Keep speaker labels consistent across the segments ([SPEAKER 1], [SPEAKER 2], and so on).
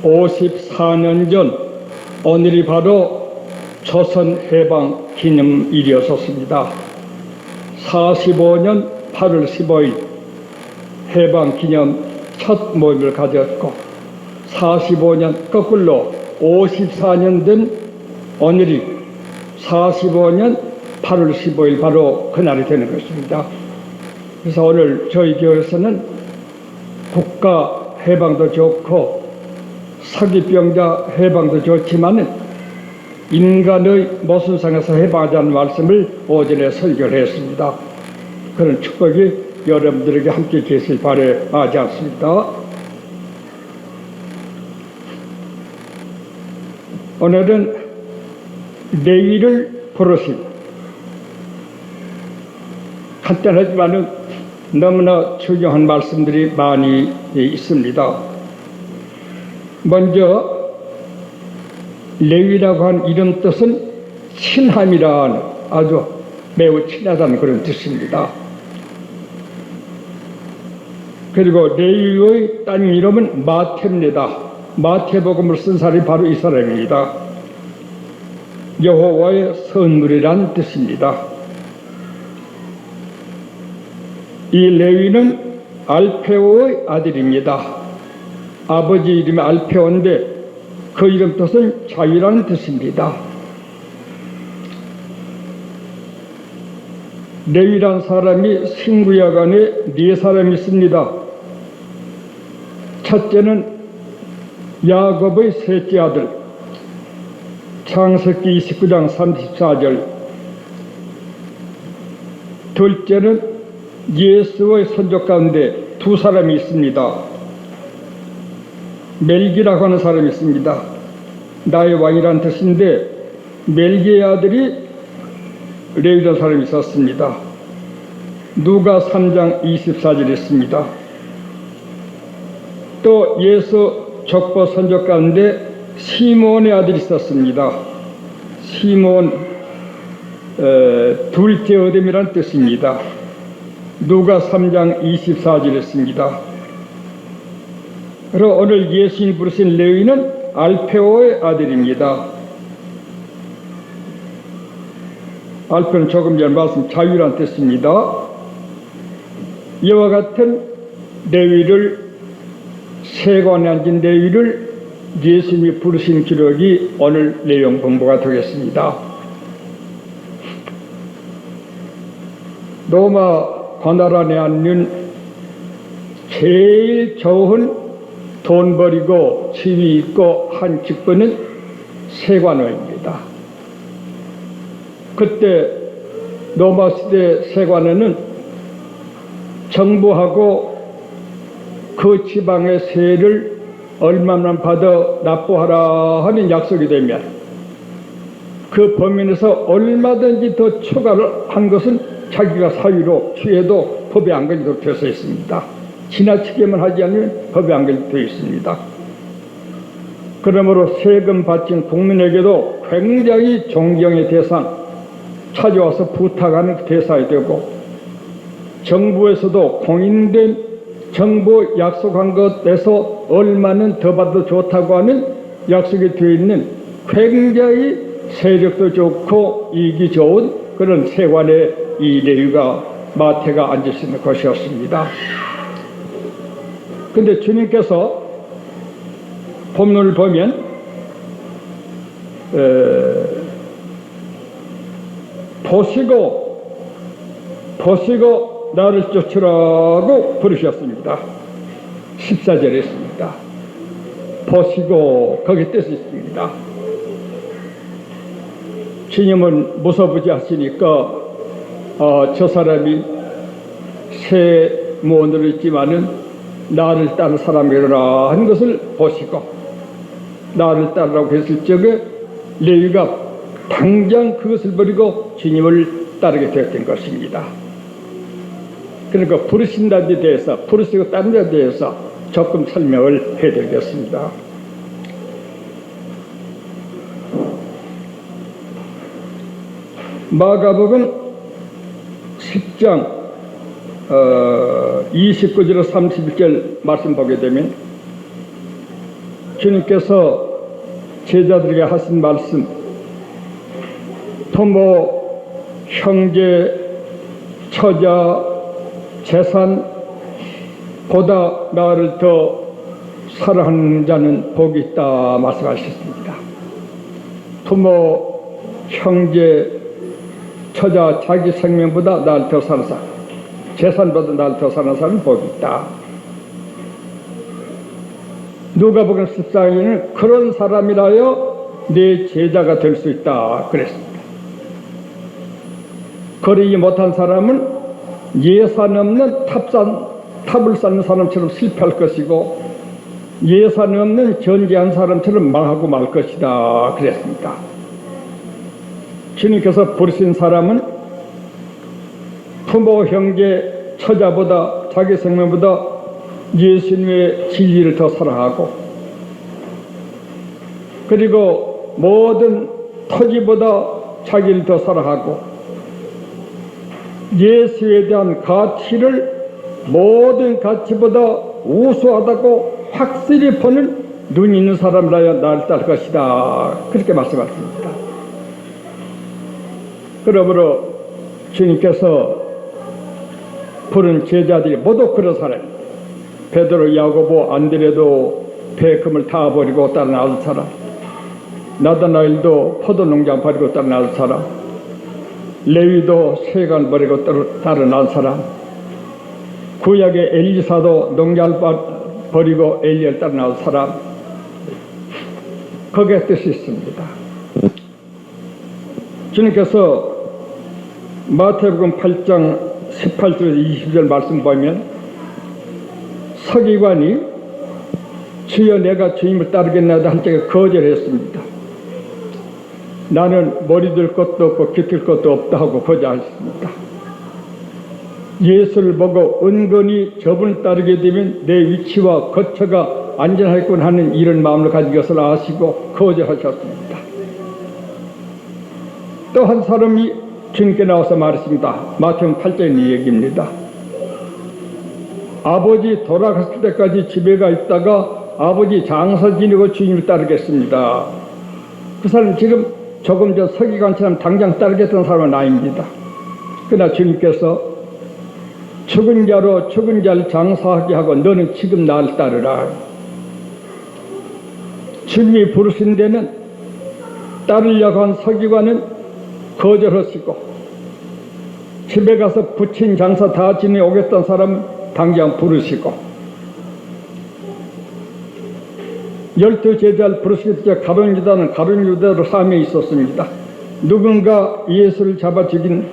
[SPEAKER 1] 54년 전 오늘이 바로 조선 해방 기념일이었습니다. 45년 8월 15일 해방 기념 첫 모임을 가졌고 45년 거꾸로 54년 된 오늘이 45년 8월 15일 바로 그날이 되는 것입니다. 그래서 오늘 저희 교회에서는 국가 해방도 좋고 사기병자 해방도 좋지만 인간의 모순상에서 해방하자는 말씀을 오전에 설교를 했습니다. 그런 축복이 여러분들에게 함께 계실 바람하지 않습니다. 오늘은 레위를 부르신 간단하지만 너무나 중요한 말씀들이 많이 있습니다. 먼저 레위라고 한 이름 뜻은 친함이라는 아주 매우 친하다는 그런 뜻입니다. 그리고 레위의 딴 이름은 마태입니다. 마태복음을 쓴 사람이 바로 이 사람입니다. 여호와의 선물이란 뜻입니다. 이 레위는 알페오의 아들입니다. 아버지 이름이 알페오인데 그 이름 뜻은 자유라는 뜻입니다. 레위란 사람이 신구약 안에 4사람이 있습니다. 첫째는 야곱의 셋째 아들, 창세기 29장 34절. 둘째는 예수의 선족 가운데 2사람이 있습니다. 멜기라고 하는 사람이 있습니다. 나의 왕이라는 뜻인데 멜기의 아들이 레위라는 사람이 있었습니다. 누가 3장 24절에 있습니다. 또 예수 족보 선족 가운데 시몬의 아들이 있었습니다. 시몬 둘째 어둠이라는 뜻입니다. 누가 3장 24절에 있습니다. 그리고 오늘 예수님이 부르신 레위는 알페오의 아들입니다. 알페오는 조금 전에 말씀 자유란 뜻입니다. 이와 같은 레위를 세관에 앉은 레위를 예수님이 부르신 기록이 오늘 내용 공부가 되겠습니다. 로마 관할 안에 앉는 제일 좋은 돈 버리고 지위 있고 한 직분은 세관원입니다. 그때 로마 시대 세관원은 정부하고 그 지방의 세를 얼마만 받아 납부하라 하는 약속이 되면 그 범위 내에서 얼마든지 더 초과를 한 것은 자기가 사유로 취해도 법에 안 걸리도록 되어 있습니다. 지나치게만 하지 않으면 법에 안 걸리도록 되어 있습니다. 그러므로 세금 바친 국민에게도 굉장히 존경의 대상, 찾아와서 부탁하는 대상이 되고 정부에서도 공인된 정부 약속한 것에서 얼마는 더 받아도 좋다고 하는 약속이 되어 있는 굉장히 세력도 좋고 이익이 좋은 그런 세관의 이 레위가 마태가 앉을 수 있는 것이었습니다. 근데 주님께서 본문을 보면 보시고 나를 쫓으라고 부르셨습니다. 14절에 있습니다. 보시고 거기 뜻이 있습니다. 주님은 무서부지 하시니까 저 사람이 새 무언으로 있지만은 나를 따를 사람이라 하는 것을 보시고 나를 따르라고 했을 적에 레위가 당장 그것을 버리고 주님을 따르게 되었던 것입니다. 그러니까 부르신다는 데 대해서 부르시고 따르는 데 대해서 조금 설명을 해드리겠습니다. 마가복음 10장 29절에서 31절 말씀 보게 되면 주님께서 제자들에게 하신 말씀, 부모, 형제, 처자, 재산보다 나를 더 사랑하는 자는 복이 있다 말씀하셨습니다. 부모, 형제, 처자, 자기 생명보다 나를 더 사랑하는 사람, 재산보다 나를 더 사랑하는 사람은 복이 있다. 누가복음 14장에는 그런 사람이라여 내 제자가 될 수 있다 그랬습니다. 그러지 못한 사람은 예산 없는 탑을 쌓는 사람처럼 실패할 것이고 예산 없는 전제한 사람처럼 망하고 말 것이다 그랬습니다. 주님께서 부르신 사람은 부모, 형제, 처자보다 자기 생명보다 예수님의 진리를 더 사랑하고 그리고 모든 토지보다 자기를 더 사랑하고 예수에 대한 가치를 모든 가치보다 우수하다고 확실히 보는 눈 있는 사람이라야 나를 따를 것이다 그렇게 말씀하십니다. 그러므로 주님께서 부른 제자들이 모두 그런 사람, 베드로, 야고보, 안드레도 배금을 다 버리고 따라 나온 사람, 나다나엘도 포도농장 버리고 따라 나온 사람, 레위도 세관 버리고 따라 나온 사람, 구약의 엘리사도 농장을 버리고 엘리야를 따라 나온 사람, 거기에 뜻이 있습니다. 주님께서 마태복음 8장 18절에서 20절 말씀 보면 서기관이 주여 내가 주님을 따르겠나이다 할 적에 거절했습니다. 나는 머리 들 것도 없고 깃들 것도 없다 하고 거절했습니다. 예수를 보고 은근히 저분을 따르게 되면 내 위치와 거처가 안전하겠군 하는 이런 마음을 가진 것을 아시고 거절하셨습니다. 또 한 사람이 주님께 나와서 말했습니다. 마태복음 8장의 얘기입니다. 아버지 돌아갔을 때까지 집에가 있다가 아버지 장사 지내고 주님을 따르겠습니다. 그 사람은 지금 조금 전 서기관처럼 당장 따르겠다는 사람은 아닙니다. 그러나 주님께서 죽은 자로 죽은 자를 장사하게 하고 너는 지금 나를 따르라. 주님이 부르신 데는 따르려고 한 서기관은 거절하시고 집에 가서 부친 장사 다 지내오겠다는 사람은 당장 부르시고 12 제자를 부르실 때 가룟 유다는 가룟 유다로 삶에 있었습니다. 누군가 예수를 잡아 죽인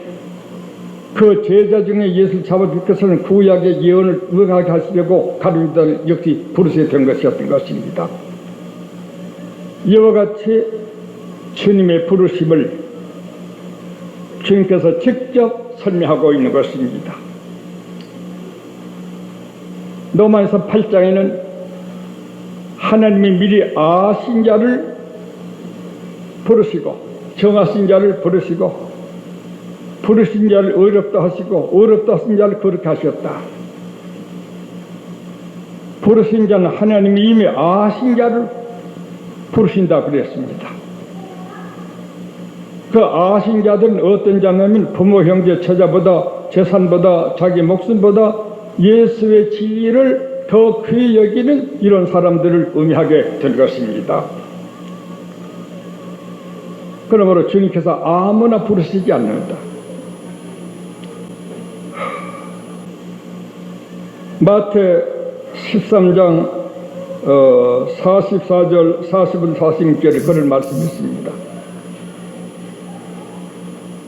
[SPEAKER 1] 그 제자 중에 예수를 잡아 죽겠다는 구약의 예언을 응하게 하시려고 가룟 유다를 역시 부르시게 된 것이었던 것입니다. 이와 같이 주님의 부르심을 주님께서 직접 설명하고 있는 것입니다. 로마서 8장에는 하나님이 미리 아신 자를 부르시고 정하신 자를 부르시고 부르신 자를 어렵다 하시고 어렵다 하신 자를 그렇게 하셨다. 부르신 자는 하나님이 이미 아신 자를 부르신다 그랬습니다. 그 아신 자들은 어떤 자냐면 부모, 형제, 처자보다 재산보다 자기 목숨보다 예수의 진리를 더 귀히 여기는 이런 사람들을 의미하게 될 것입니다. 그러므로 주님께서 아무나 부르시지 않는다. 마태 13장 44절 40분 46절에 그런 말씀이 있습니다.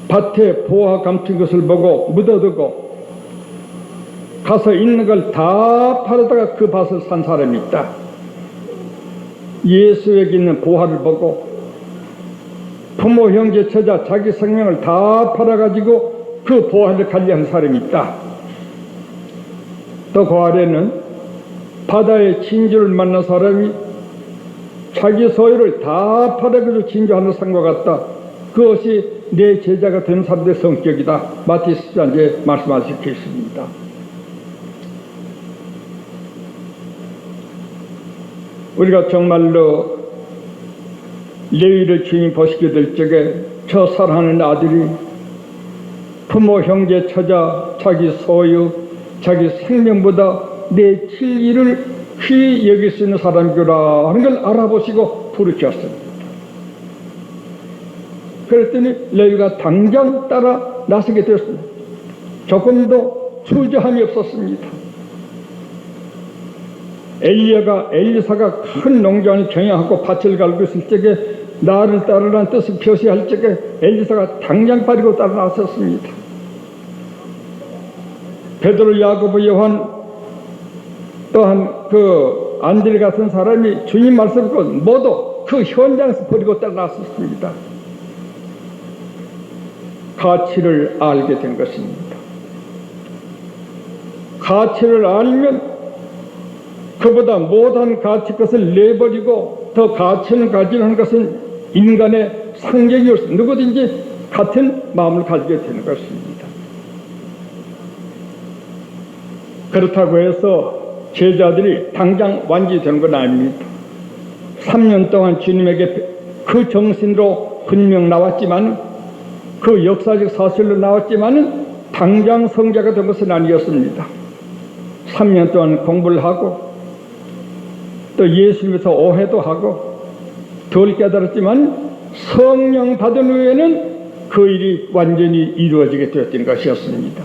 [SPEAKER 1] 밭에 보화 감춘 것을 보고 묻어두고 가서 있는 걸 다 팔아다가 그 밭을 산 사람이 있다. 예수에게 있는 보화를 보고 부모, 형제, 처자, 자기 생명을 다 팔아가지고 그 보화를 관리하는 사람이 있다. 또 그 아래는 바다의 진주를 만난 사람이 자기 소유를 다 팔아가지고 진주하는 상과 같다. 그것이 내 제자가 되는 사람들의 성격이다. 마태 14장에 말씀하시고 있습니다. 우리가 정말로 레위를 주님 보시게 될 적에 저 사랑하는 아들이 부모, 형제, 처자, 자기 소유, 자기 생명보다 내 진리를 귀히 여길 수 있는 사람이구나 하는 걸 알아보시고 부르셨습니다. 그랬더니 레위가 당장 따라 나서게 되었습니다. 조금도 주저함이 없었습니다. 엘리사가 큰 농장을 경영하고 밭을 갈고 있을 적에 나를 따르라는 뜻을 표시할 적에 엘리사가 당장 빠지고 따라 나섰습니다. 베드로, 야고보, 요한 또한 그 안드레 같은 사람이 주님 말씀을 듣고 모두 그 현장에서 버리고 따라 나섰습니다. 가치를 알게 된 것입니다. 가치를 알면 그보다 못한 가치 것을 내버리고 더 가치를 가지는 것은 인간의 상징이로서 누구든지 같은 마음을 가지게 되는 것입니다. 그렇다고 해서 제자들이 당장 완전되는 건 아닙니다. 3년 동안 주님에게 그 정신으로 분명 나왔지만 그 역사적 사실로 나왔지만 당장 성자가 된 것은 아니었습니다. 3년 동안 공부를 하고 또 예수님에서 오해도 하고 덜 깨달았지만 성령 받은 후에는 그 일이 완전히 이루어지게 되었던 것이었습니다.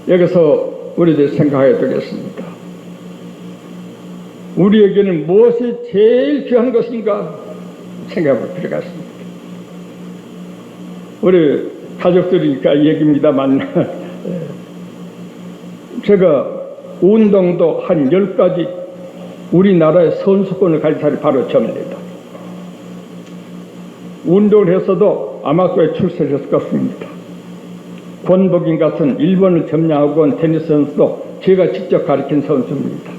[SPEAKER 1] 여기서 우리들 생각해야 되겠습니다. 우리에게는 무엇이 제일 귀한 것인가 생각해 볼 필요가 있습니다. 우리 가족들이니까 얘기입니다만 제가 운동도 한 10가지 우리나라의 선수권을 가진 사람이 바로 저입니다. 운동을 했어도 아마추어에 출세했을 것입니다. 권복인 같은 일본을 점령하고 온 테니스 선수도 제가 직접 가르친 선수입니다.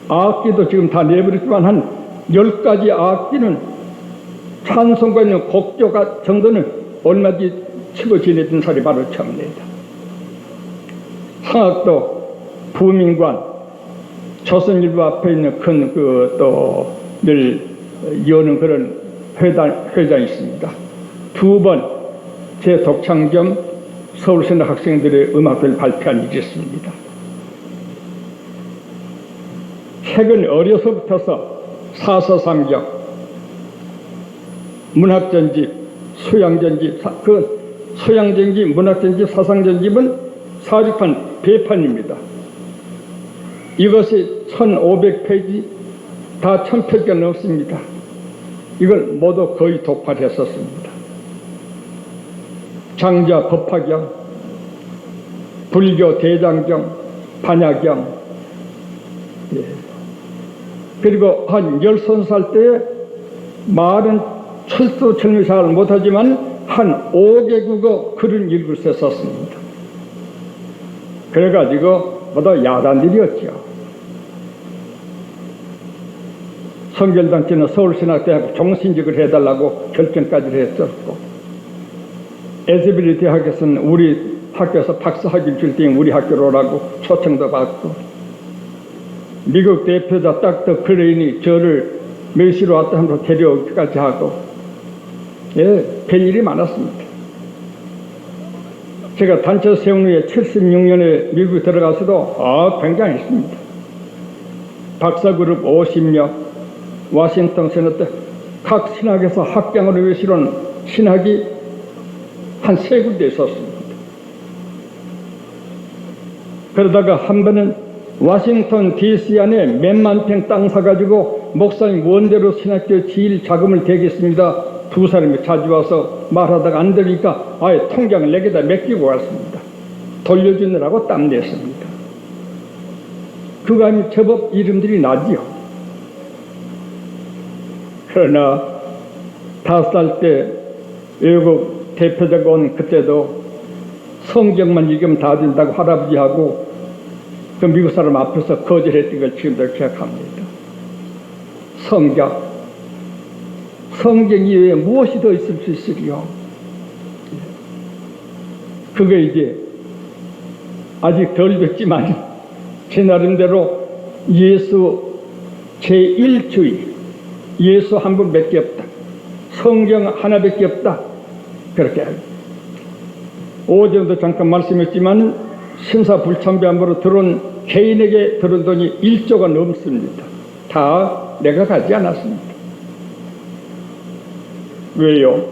[SPEAKER 1] 악기도 지금 다 내버렸지만 한 10가지 악기는 찬송가 있는 곡조 정도는 얼마든지 치고 지내던 사람이 바로 저입니다. 성악도 부민관 조선일보 앞에 있는 큰 늘 여는 그런 회장이 있습니다. 2번 제 독창 겸 서울시내 학생들의 음악을 발표한 일이 있습니다. 책은 어려서부터서 사서삼경, 문학전집, 수양전집, 그 수양전집, 문학전집, 사상전집은 사주판 배판입니다. 이것이 1500페이지, 다 1000페이지가 넘습니다. 이걸 모두 거의 독파했었습니다. 장자 법화경, 불교 대장경, 반야경, 그리고 한 10살 때에 말은 철두철미 잘 못하지만 한 5개국어 글을 읽을 수 있었습니다. 그래가지고 모두 야단들이었죠. 선결단체는 서울신학대학 종신직을 해달라고 결정까지 했었고, 에즈빌리 대학에서는 우리 학교에서 박사학위를 줄 때에 우리 학교로 오라고 초청도 받고, 미국 대표자 닥터 클레인이 저를 멸시로 왔다 하면서 데려오기까지 하고, 별일이 많았습니다. 제가 단체 세운 후에 76년에 미국에 들어가서도 굉장했습니다. 박사그룹 50명, 워싱턴 세너트 각 신학에서 학장으로 외시로는 신학이 한 3군데 있었습니다. 그러다가 한 번은 워싱턴 DC 안에 몇만 평 땅 사가지고 목사님 원대로 신학교 지을 자금을 대겠습니다. 2사람이 자주 와서 말하다가 안 되니까 아예 통장을 내게다 맡기고 왔습니다. 돌려주느라고 땀 냈습니다. 그거 아니면 제법 이름들이 나지요. 그러나 5살 때 외국 대표자가 온 그때도 성경만 읽으면 다 된다고 할아버지하고 그 미국 사람 앞에서 거절했던 걸 지금도 기억합니다. 성경 이외에 무엇이 더 있을 수 있으리요? 그게 이제 아직 덜 됐지만 제 나름대로 예수 제1주의, 예수 한 분밖에 없다, 성경 하나밖에 없다, 그렇게 알고, 어제도 잠깐 말씀했지만 신사불참배함으로 들어온 개인에게 들어온 돈이 1조가 넘습니다. 다 내가 가지 않았습니다. 왜요?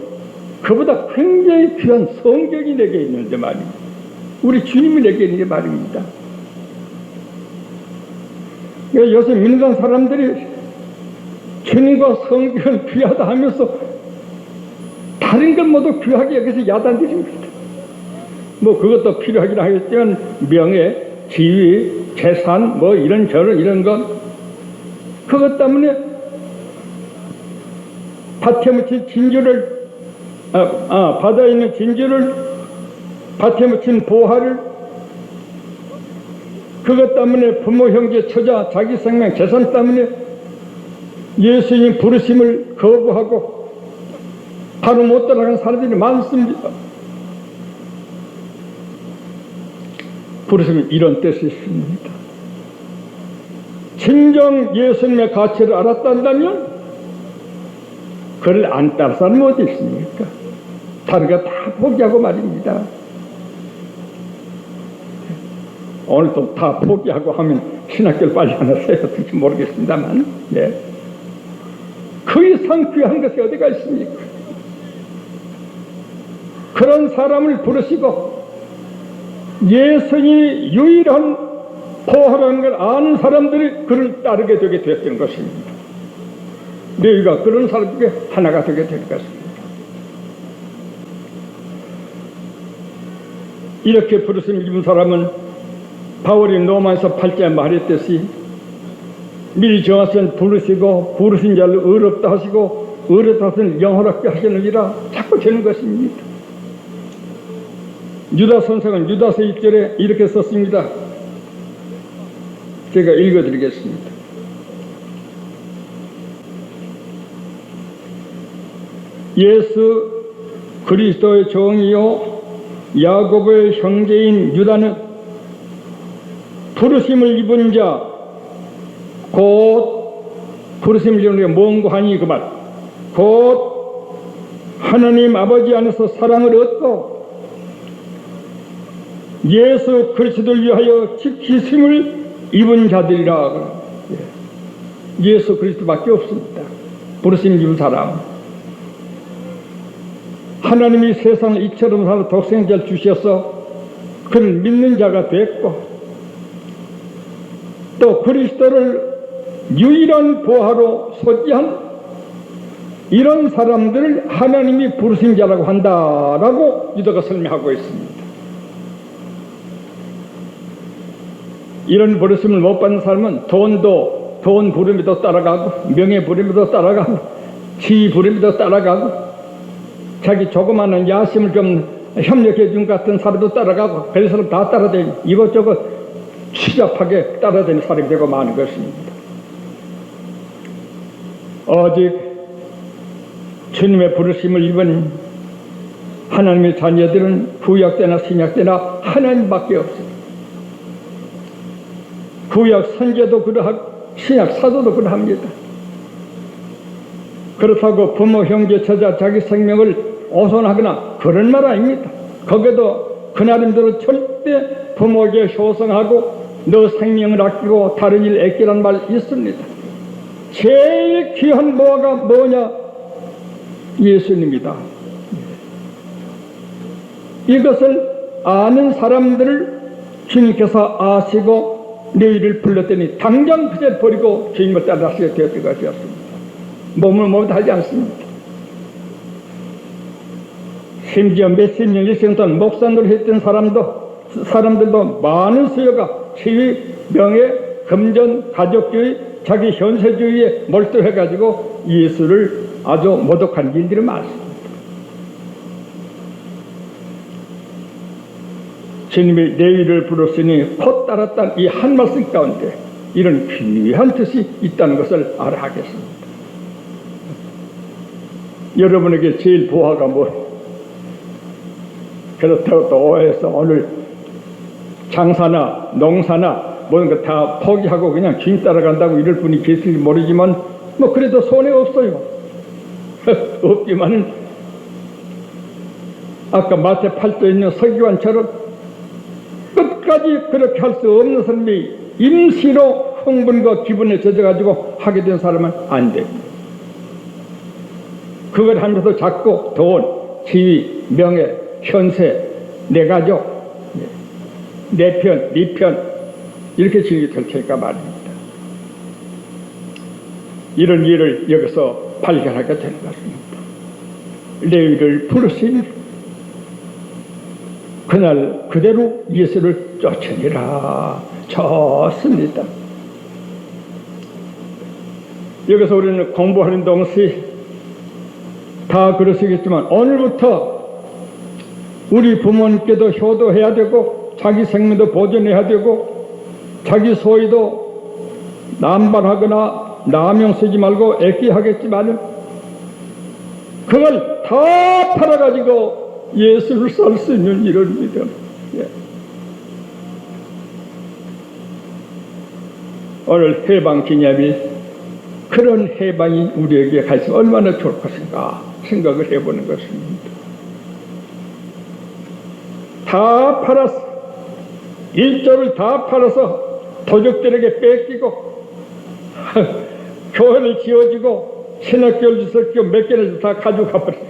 [SPEAKER 1] 그보다 굉장히 귀한 성경이 내게 있는데 말입니다. 우리 주님이 내게 있는데 말입니다. 요새 민간 사람들이 주님과 성경을 귀하다 하면서 다른 것 모두 귀하게 여기서 야단들입니다. 뭐 그것도 필요하긴 하겠지만 명예, 지위, 재산, 뭐 이런저런 이런 것, 그것 때문에 밭에 묻힌 진주를 바다에 있는 진주를, 밭에 묻힌 보화를, 그것 때문에 부모, 형제, 처자, 자기 생명, 재산 때문에 예수님 부르심을 거부하고 바로 못 따라가는 사람들이 많습니다. 부르심은 이런 뜻이 있습니다. 진정 예수님의 가치를 알았단다면 그를 안 따를 사람이 어디 있습니까? 다른 거 다 포기하고 말입니다. 오늘 또 다 포기하고 하면 신학교를 빨리 하나 세야 될지 모르겠습니다만, 네. 그 이상 귀한 것이 어디가 있습니까? 그런 사람을 부르시고 예수님이 유일한 보화라는 걸 아는 사람들이 그를 따르게 되게 되었던 것입니다. 너희가 그런 사람 중에 하나가 되게 될 것입니다. 이렇게 부르심을 입은 사람은 바울이 로마에서 8장에 말했듯이 미리 정하신 부르시고 부르신 자를 의롭다 하시고 의롭다 하신 영원하게 하시느니라 자꾸 되는 것입니다. 유다 선생은 유다서 1절에 이렇게 썼습니다. 제가 읽어드리겠습니다. 예수 그리스도의 종이요 야고보의 형제인 유다는 부르심을 입은 자, 곧 부르심을 입은 게 뭔고 하니 그 말, 곧 하나님 아버지 안에서 사랑을 얻고 예수 그리스도를 위하여 지키심을 입은 자들이라. 예수 그리스도밖에 없습니다. 부르심 입은 사람. 하나님이 세상을 이처럼 사는 독생자를 주셔서 그를 믿는 자가 됐고 또 그리스도를 유일한 보화로 소지한 이런 사람들을 하나님이 부르신 자라고 한다라고 유다가 설명하고 있습니다. 이런 부르심을 못 받는 사람은 돈 부름에도 따라가고 명예 부름에도 따라가고 지위 부름에도 따라가고 자기 조그마한 야심을 좀 협력해 준 같은 사람도 따라가고 별 사람 다 따라다니고 이것저것 취잡하게 따라다니는 사람이 되고 많은 것입니다. 오직 주님의 부르심을 입은 하나님의 자녀들은 구약 때나 신약 때나 하나님밖에 없어요. 구약 선지자도 그러하고 신약 사도도 그러합니다. 그렇다고 부모, 형제, 처자, 자기 생명을 오손하거나 그런 말 아닙니다. 거기도 그 나름대로 절대 부모에게 효성하고 너 생명을 아끼고 다른 일 아끼라는 말 있습니다. 제일 귀한 보화가 뭐냐? 예수님이다. 이것을 아는 사람들을 주님께서 아시고 너희를 불렀더니 당장 그제 버리고 주님을 따라하시게 되었던 것이었습니다. 몸을 못 하지 않습니다. 심지어 몇십 년 일생 동안 목사를 했던 사람들도 많은 수요가 지위, 명예, 금전, 가족주의, 자기 현세주의에 몰두해가지고 예수를 아주 모독한 일들이 많습니다. 주님이 너희를 부르시니 곧 따랐다는 이 한 말씀 가운데 이런 귀한 뜻이 있다는 것을 알아야 하겠습니다. 여러분에게 제일 보화가 뭐? 그렇다고 또 오해해서 오늘 장사나 농사나 모든 거 다 포기하고 그냥 주인 따라간다고 이럴 분이 계실지 모르지만 뭐 그래도 손해 없어요. 없지만은 아까 마태 8조에 있는 서기관처럼 끝까지 그렇게 할 수 없는 사람이 임시로 흥분과 기분에 젖어가지고 하게 된 사람은 안 돼. 그걸 하면서 자꾸 돈, 지위, 명예, 현세, 내 가족, 내 편, 네 편 이렇게 즐기게 될 테니까 말입니다. 이런 일을 여기서 발견하게 되는 것입니다. 레위를 부르시니 그날 그대로 예수를 쫓으니라. 좋습니다. 여기서 우리는 공부하는 동시 다 그러시겠지만 오늘부터 우리 부모님께도 효도해야 되고 자기 생명도 보존해야 되고 자기 소유도 남발하거나 남용 쓰지 말고 애끼하겠지만 그걸 다 팔아가지고 예수를 살 수 있는 일입니다. 예. 오늘 해방 기념일 그런 해방이 우리에게 가서 얼마나 좋을 것인가 생각을 해보는 것입니다. 다 팔았어. 일조를 다 팔아서 도적들에게 뺏기고 교회를 지어지고 신학교를 짓었고 몇 개를 다 가져가 버렸어.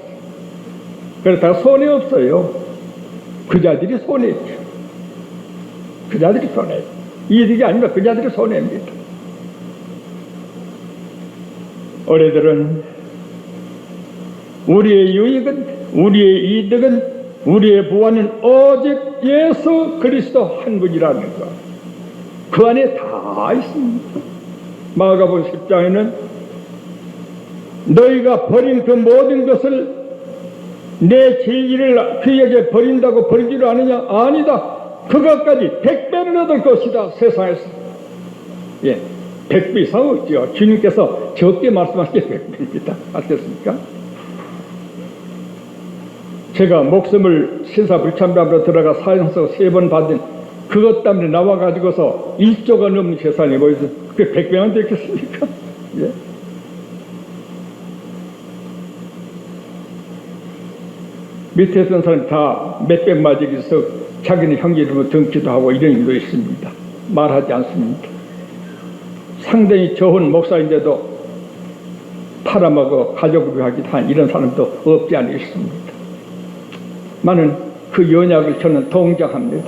[SPEAKER 1] 그러다가 손해 없어요. 그 자들이 손해죠. 그 자들이 손해. 이득이 아니라 그 자들이 손해입니다. 우리들은 우리의 유익은 우리의 이득은 우리의 부활은 오직 예수 그리스도 한 분이라는 것. 그 안에 다 있습니다. 마가복음 10장에는 너희가 버린 그 모든 것을 내 진리를 그에게 버린다고 버리지를 않느냐? 아니다. 그것까지 100배를 얻을 것이다. 세상에서. 예, 100배 이상 없죠. 주님께서 적게 말씀하시게 100배입니다. 아셨습니까? 제가 목숨을 신사불참함으로 들어가 사형서 3번 받은 그것 때문에 나와가지고서 1조가 넘는 재산이 뭐여서 그게 100배만 됐겠습니까? 예. 밑에 있던 사람 다 몇백 마디에서 자기는 형제 이름으로 등기도 하고 이런 일도 있습니다. 말하지 않습니다. 상당히 좋은 목사인데도 팔아먹어 가족을 하기도 한 이런 사람도 없지 않아 있습니다. 나는 그 연약을 저는 동정합니다.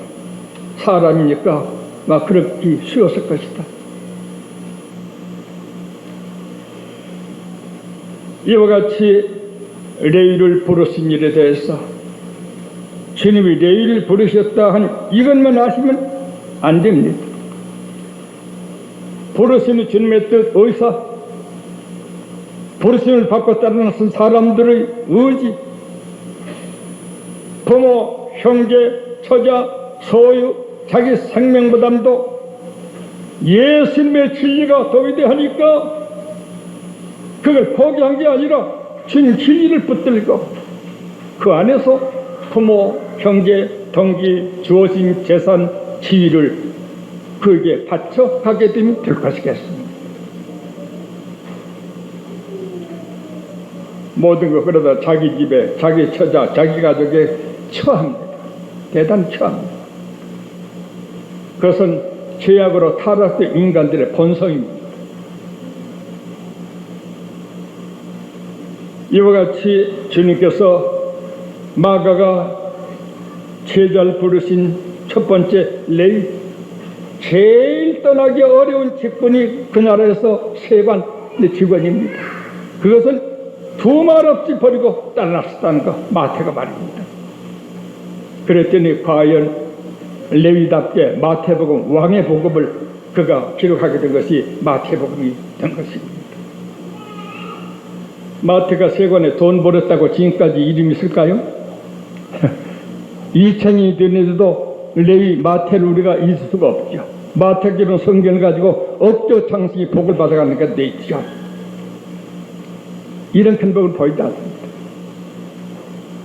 [SPEAKER 1] 사람이니까 막 그렇게 쉬웠을 것이다. 이와 같이 레위를 부르신 일에 대해서 주님이 레위를 부르셨다 한 이것만 아시면 안 됩니다. 부르시는 주님의 뜻, 의사, 부르심을 받고 따르는 사람들의 의지, 부모, 형제, 처자, 소유, 자기 생명보담도 예수님의 진리가 더 위대하니까 그걸 포기한 게 아니라 주님 진리를 붙들고 그 안에서 부모, 형제, 동기, 주어진 재산, 지위를 그에게 바쳐 가게 되면 될 것이겠습니다. 모든 것 그러다 자기 집에, 자기 처자, 자기 가족에 처합니다. 대단히 처합니다. 그것은 죄악으로 타락된 인간들의 본성입니다. 이와 같이 주님께서 마가가 제자를 부르신 첫 번째 레위, 제일 떠나기 어려운 직분이 그 나라에서 세관의 직원입니다. 그것을 두 말 없이 버리고 떠났다는 거 마태가 말입니다. 그랬더니 과연 레위답게 마태복음 왕의 복음을 그가 기록하게 된 것이 마태복음이 된 것입니다. 마태가 세관에 돈 벌었다고 지금까지 이름이 있을까요? 2000년이 되는데도 레위 마태를 우리가 잊을 수가 없죠. 마태기는 성경을 가지고 억조 장식이 복을 받아가는 게 돼 있죠. 이런 큰 복을 보이지 않습니다.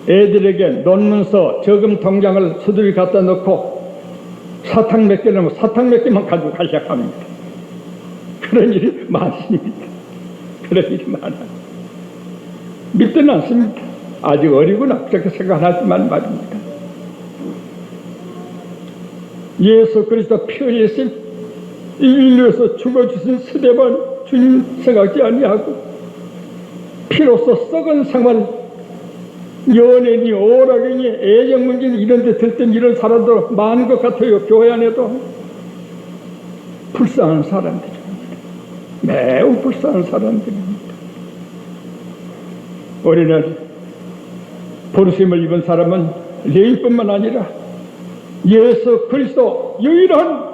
[SPEAKER 1] 애들에게 논문서 저금 통장을 수두리 갖다 놓고 사탕 몇 개라면 사탕 몇 개만 가지고 가려고 합니다. 그런 일이 많습니다. 그런 일이 많아요. 믿지는 않습니다. 아직 어리구나 그렇게 생각하지만 말입니다. 예수 그리스도 피 흘리신 이 인류에서 죽어주신 스데반 주님 생각지 아니하고 피로써 썩은 생활 연예인이 오락이니 애정문진 이런 데 들던 이런 사람들 많은 것 같아요. 교회 안에도 불쌍한 사람들입니다. 매우 불쌍한 사람들입니다. 우리는 부르심을 입은 사람은 레위뿐만 아니라 예수 그리스도 유일한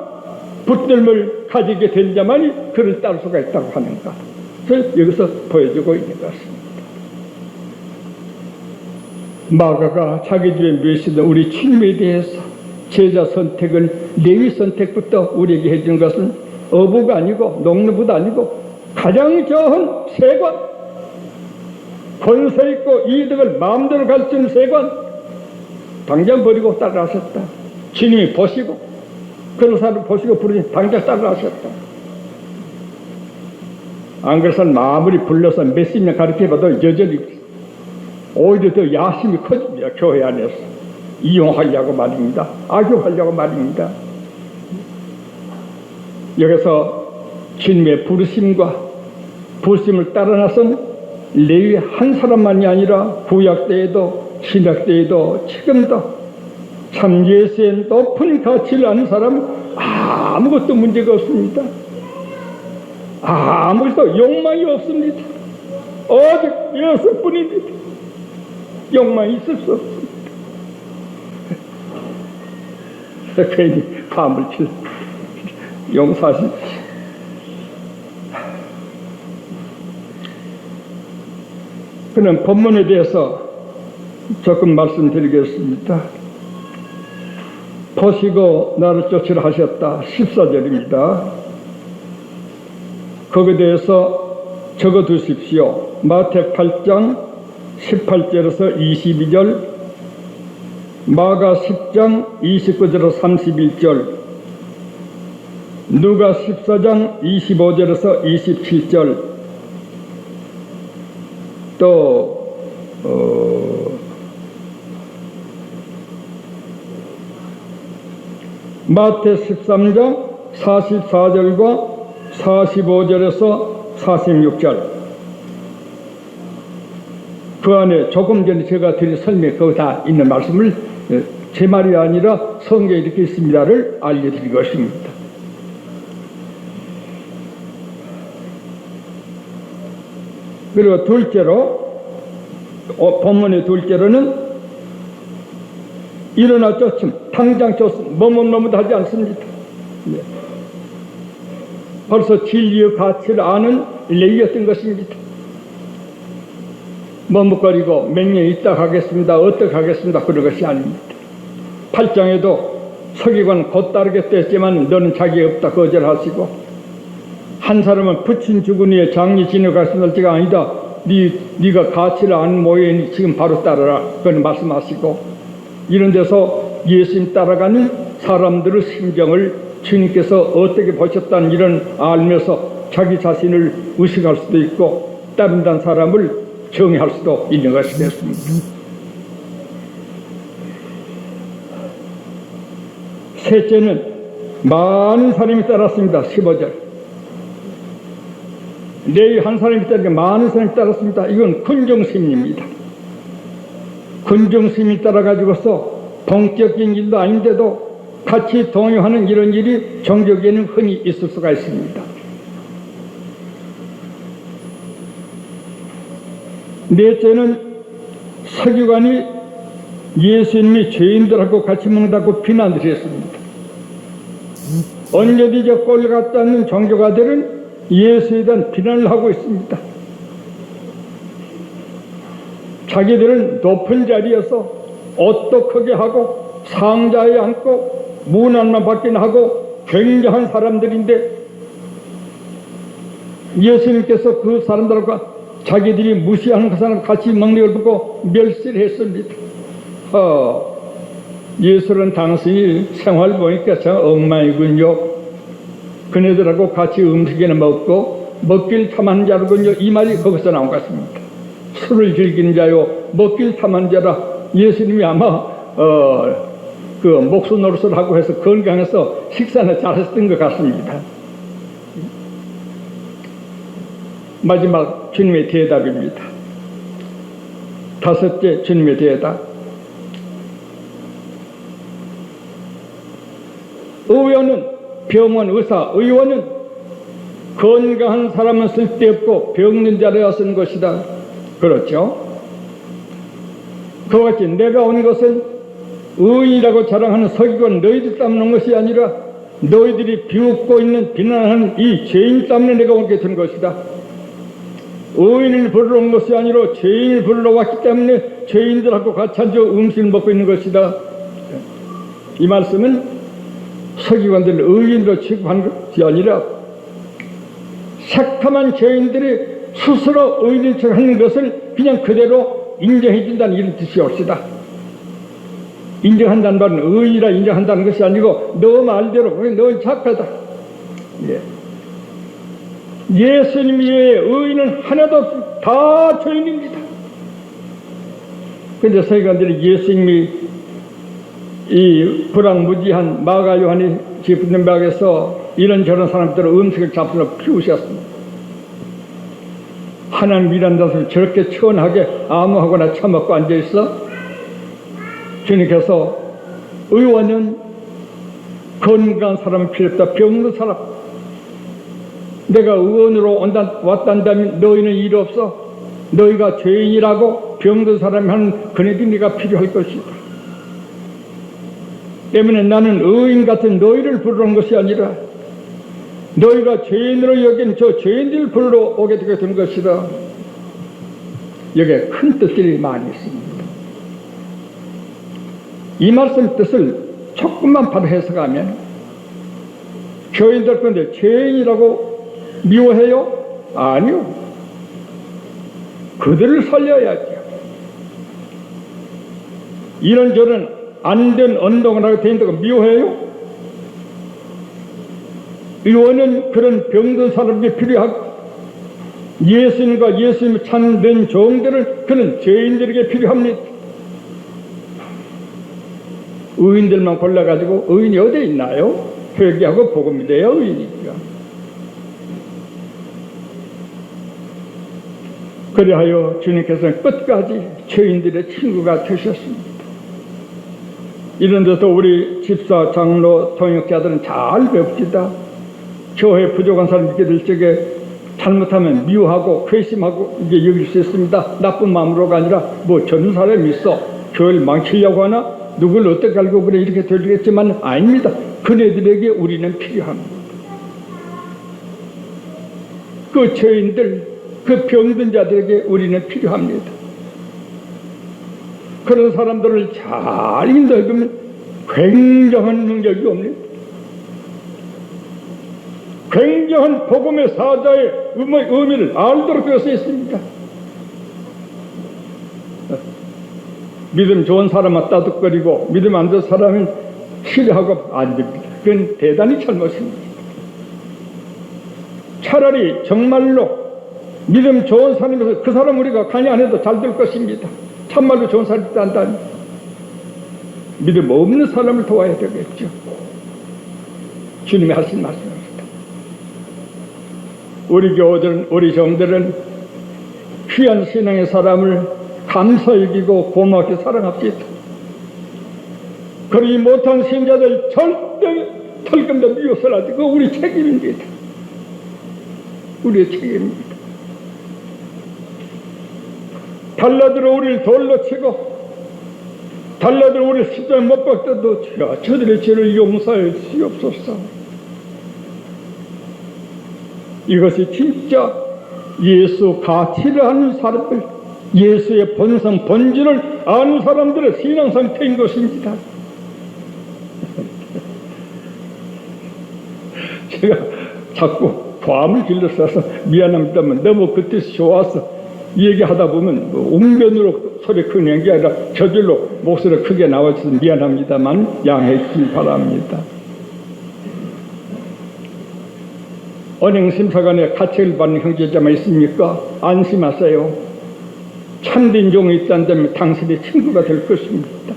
[SPEAKER 1] 붙들림을 가지게 된 자만이 그를 따를 수가 있다고 하는 것을 여기서 보여주고 있는 것입니다. 마가가 자기 집에 메시는 우리 주님에 대해서 제자 선택을 레위 선택부터 우리에게 해준 것은 어부가 아니고 농부도 아니고 가장 좋은 세관, 권세 있고 이득을 마음대로 가르치는 세관 당장 버리고 따라하셨다. 주님이 보시고 그런 사람을 보시고 부르니 당장 따라하셨다. 안 그래서는 아무리 불러서 몇십 년 가르쳐봐도 여전히 오히려 더 야심이 커집니다. 교회 안에서 이용하려고 말입니다. 악용하려고 말입니다. 여기서 주님의 부르심과 부르심을 따라 나선 레위 한 사람만이 아니라 구약 때에도 신약 때에도 지금도 참 예수의 높은 가치를 아는 사람은 아무것도 문제가 없습니다. 아무것도 욕망이 없습니다. 오직 예수뿐입니다. 욕망이 있을 수 없습니다. 괜히 밤을 칠 용서하십시오. 그는 본문에 대해서 조금 말씀드리겠습니다. 보시고 나를 쫓으라 하셨다. 14절입니다. 거기에 대해서 적어두십시오. 마태 8장 18절에서 22절, 마가 10장 29절에서 31절, 누가 14장 25절에서 27절, 또 마태 13장 44절과 45절에서 46절, 그 안에 조금 전에 제가 드린 설명 거기 다 있는 말씀을 제 말이 아니라 성경에 이렇게 있습니다를 알려드린 것입니다. 그리고 둘째로 본문의 둘째로는 일어나 쫓음, 당장 쫓음, 머뭇머뭇 하지 않습니다. 벌써 진리의 가치를 아는 레위였던 것입니다. 머뭇거리고 몇 년 있다 가겠습니다. 어떻게 하겠습니다. 그런 것이 아닙니다. 8장에도 서기관 곧 따르겠다 했지만 너는 자격이 없다 거절하시고, 한 사람은 부친 죽은 후에 장리 지내갔을 때가 아니다. 네가 가치를 아는 모양이니 지금 바로 따르라. 그런 말씀하시고, 이런 데서 예수님 따라가는 사람들의 심정을 주님께서 어떻게 보셨다는 이런 알면서 자기 자신을 의식할 수도 있고 따른다는 사람을 정의할 수도 있는 것이 됐습니다. 셋째는 많은 사람이 따랐습니다. 15절. 레위 한 사람이 따르니까 많은 사람이 따랐습니다. 이건 군중심입니다. 군중심이 따라가지고서 본격적인 일도 아닌데도 같이 동요하는 이런 일이 종교계에는 흔히 있을 수가 있습니다. 넷째는 서기관이 예수님이 죄인들하고 같이 먹는다고 비난을 했습니다. 언제든지 꼴 같지 않는 종교가들은 예수에 대한 비난을 하고 있습니다. 자기들은 높은 자리에서 옷도 크게 하고 상자에 앉고 문안만 받기는 하고 굉장한 사람들인데 예수님께서 그 사람들과 자기들이 무시하는 그 사람 같이 먹는 걸 보고 멸시를 했습니다. 예술은 당신이 생활 보니까 참 엉망이군요. 그네들하고 같이 음식이나 먹고 먹길 탐한 자로군요. 이 말이 거기서 나온 것 같습니다. 술을 즐기는 자요 먹길 탐한 자라. 예수님이 아마 그 목수 노릇을 하고 해서 건강해서 식사는 잘했던 것 같습니다. 마지막 주님의 대답입니다. 다섯째 주님의 대답. 병원 의사, 의원은 건강한 사람은 쓸데없고 병든 자를 쓴 것이다. 그렇죠? 그와 같이 내가 온 것은 의인이라고 자랑하는 서기관 너희들 때문에 온 것이 아니라 너희들이 비웃고 있는 비난하는 이 죄인 때문에 내가 오게 된 것이다. 의인을 부르러 온 것이 아니라 죄인을 부르러 왔기 때문에 죄인들하고 같이 앉아 음식을 먹고 있는 것이다. 이 말씀은 서기관들을 의인으로 취급한 것이 아니라 새카만 죄인들이 스스로 의인인 척 하는 것을 그냥 그대로 인정해 준다는 이런 뜻이옵시다. 인정한다는 말은 의인이라 인정한다는 것이 아니고 너 말대로 너 착하다. 예. 예수님 외에 의인은 하나도 없습니다. 다 죄인입니다. 그런데 서기관들이 예수님이 이 불황무지한 마가 요한이 짚는 벽에서 이런저런 사람들은 음식을 잡수러 피우셨습니다. 하나님 일한다서 저렇게 천하게 아무하거나 처먹고 앉아있어? 주님께서 의원은 건강한 사람은 필요 없다. 병든 사람. 내가 의원으로 왔단다면 너희는 일 없어. 너희가 죄인이라고 병든 사람이 하는 그네들이 네가 필요할 것이다. 때문에 나는 의인 같은 너희를 부르러 온 것이 아니라 너희가 죄인으로 여긴 저 죄인들을 부르러 오게 되게 된 것이다. 여기에 큰 뜻들이 많이 있습니다. 이 말씀 뜻을 조금만 바로 해석하면 교인들 건데 죄인이라고 미워해요? 아니요. 그들을 살려야죠. 이런저런 안된 운동을 하게 되는다고 미워해요? 의원은 그런 병든 사람이 필요하고 예수님과 예수님을 찾는 종들은 그런 죄인들에게 필요합니다. 의인들만 골라가지고 의인이 어디 있나요? 회개하고 복음이 돼야 의인이니까. 그리하여 주님께서는 끝까지 죄인들의 친구가 되셨습니다. 이런 데서 우리 집사, 장로, 통역자들은 잘 배웁시다. 교회 부족한 사람 있게 될 적에 잘못하면 미워하고 회심하고 이게 여길 수 있습니다. 나쁜 마음으로가 아니라 뭐 저런 사람이 있어 교회를 망치려고 하나 누굴 어떻게 알고 그래 이렇게 되겠지만 아닙니다. 그네들에게 우리는 필요합니다. 그 죄인들, 그 병든 자들에게 우리는 필요합니다. 그런 사람들을 잘 인도해주면 굉장한 능력이 옵니다. 굉장한 복음의 사자의 의미를 알도록 되어 있습니다. 믿음 좋은 사람은 따뜻거리고 믿음 안 좋은 사람은 싫어하고 안 됩니다. 그건 대단히 잘못입니다. 차라리 정말로 믿음 좋은 사람에서 그 사람 우리가 간이 안 해도 잘 될 것입니다. 참말로 좋은 사람이 있다니 믿음 없는 사람을 도와야 되겠죠. 주님이 하신 말씀입니다. 우리 교우들은, 우리 종들은 귀한 신앙의 사람을 감사 여기고 고맙게 사랑합시다. 그러지 못한 신자들 절대 털금도 미워서라도 그거 우리 책임입니다. 우리의 책임입니다. 달라들어 우리를 돌로 치고 달라들어 우리를 십자가에 못 박더라도 주여 저들의 죄를 용서해 주시옵소서. 이것이 진짜 예수 가치를 아는 사람들, 예수의 본성 본질을 아는 사람들의 신앙 상태인 것입니다. 제가 자꾸 과음을 길러서 미안합니다만 너무 그 뜻이 좋아서 얘기하다 보면 웅변으로 소리 크는 게 아니라 저절로 목소리 크게 나와서 미안합니다만 양해해 주시기 바랍니다. 언행심사관에 가책을 받는 형제자만 있습니까? 안심하세요. 참된 종이 있다면 당신의 친구가 될 것입니다.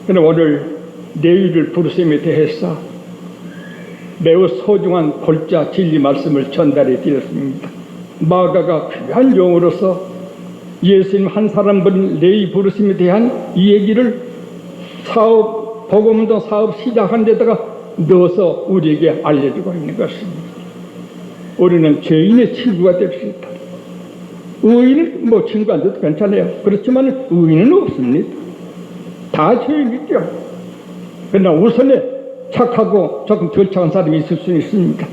[SPEAKER 1] 그럼 오늘 내일을 부르심에 대해서 매우 소중한 골자 진리 말씀을 전달해 드렸습니다. 마가가 귀한 용으로서 예수님 한 사람분 내일 부르심에 대한 이 얘기를 사업, 복음도 사업 시작한 데다가 넣어서 우리에게 알려주고 있는 것입니다. 우리는 죄인의 친구가 될 수 있다. 의인은 뭐 친구 안 돼도 괜찮아요. 그렇지만 의인은 없습니다. 다 죄인이죠. 그러나 우선에 착하고 조금 덜 착한 사람이 있을 수 있습니다.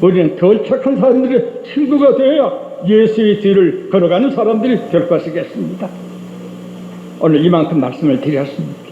[SPEAKER 1] 우리는 덜 착한 사람들의 친구가 되어야 예수의 뒤를 걸어가는 사람들이 될 것이겠습니다. 오늘 이만큼 말씀을 드렸습니다.